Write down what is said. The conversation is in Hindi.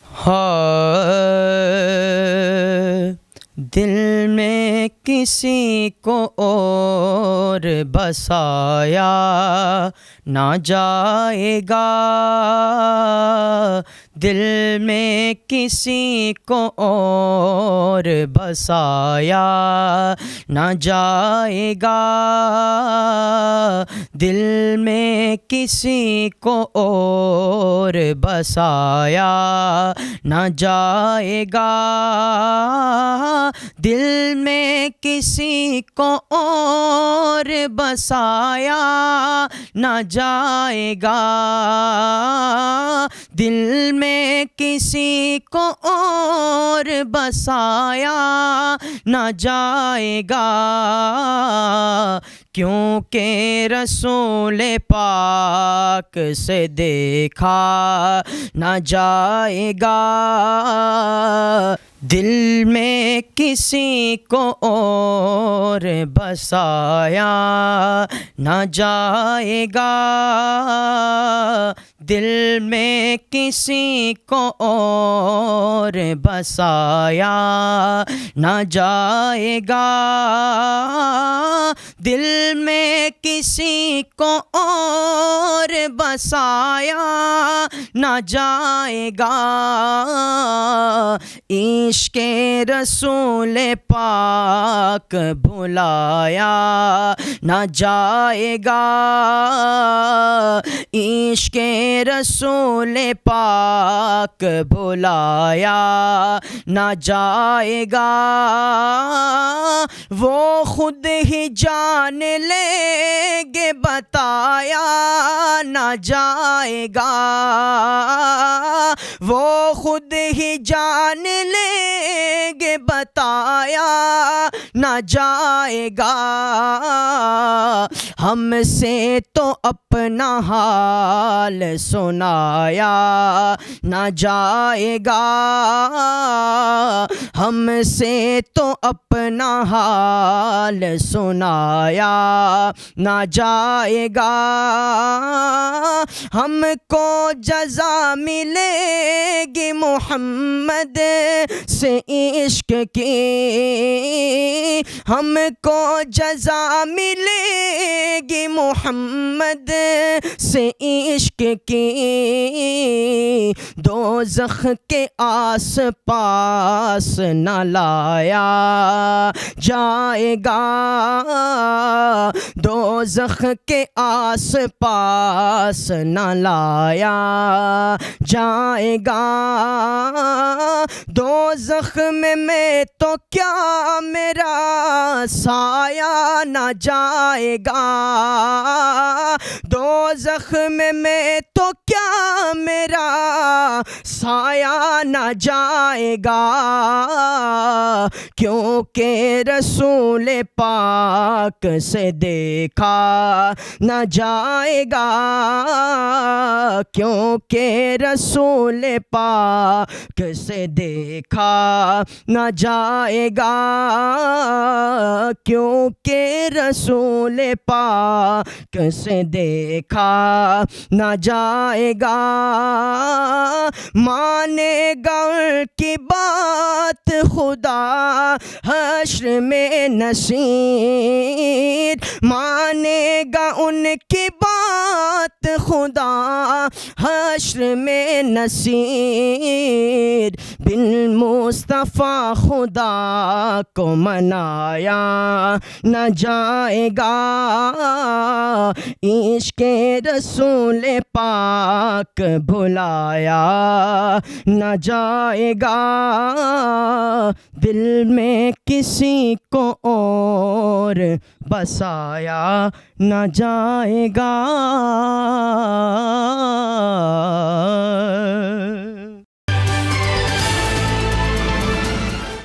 हाँ, दिल में किसी को और बसाया ना जाएगा, दिल में किसी को और बसाया ना जाएगा, दिल में किसी को और बसाया ना जाएगा, दिल में किसी को और बसाया ना जाएगा, दिल में किसी को और बसाया ना जाएगा, क्योंकि रसूल पाक से देखा ना जाएगा, दिल में किसी को और बसाया ना जाएगा, दिल में किसी को और बसाया ना जाएगा, दिल में किसी को और बसाया ना जाएगा, इश्क़े रसूल पाक भुलाया ना जाएगा, इश्क़े रसूल पाक भुलाया ना जाएगा, वो खुद ही जान लेंगे बताया ना जाएगा, वो खुद ही जान लेंगे बताया ना जाएगा, हमसे तो अपना हाल सुनाया ना जाएगा, हमसे तो अपना हाल सुनाया ना जाएगा, हमको जज़ा मिलेगी मोहम्मद से इश्क की, हमको जज़ा मिलेगी मोहम्मद से इश्क की, दोज़ख के आस पास न लाया जाएगा, दोज़ख के आस पास न लाया जाएगा, दोज़ख में मैं तो क्या मेरा साया न जाएगा, दोज़ख में मैं तो क्या मेरा साया न जाएगा, क्योंकि रसूल पाक से देखा न जाएगा, क्योंकि रसूल पाक से देखा न जाएगा, क्योंकि रसूल पाक से देखा न जाएगा, मानेगा उनकी बात खुदा हश्र में नसीर, मानेगा उनकी बात खुदा हश्र में नसीर, बिन मुस्तफ़ा खुदा को मनाया न जाएगा, इश्क़े रसूल पाक भुलाया न जाएगा, दिल में किसी को और बसाया न जाएगा।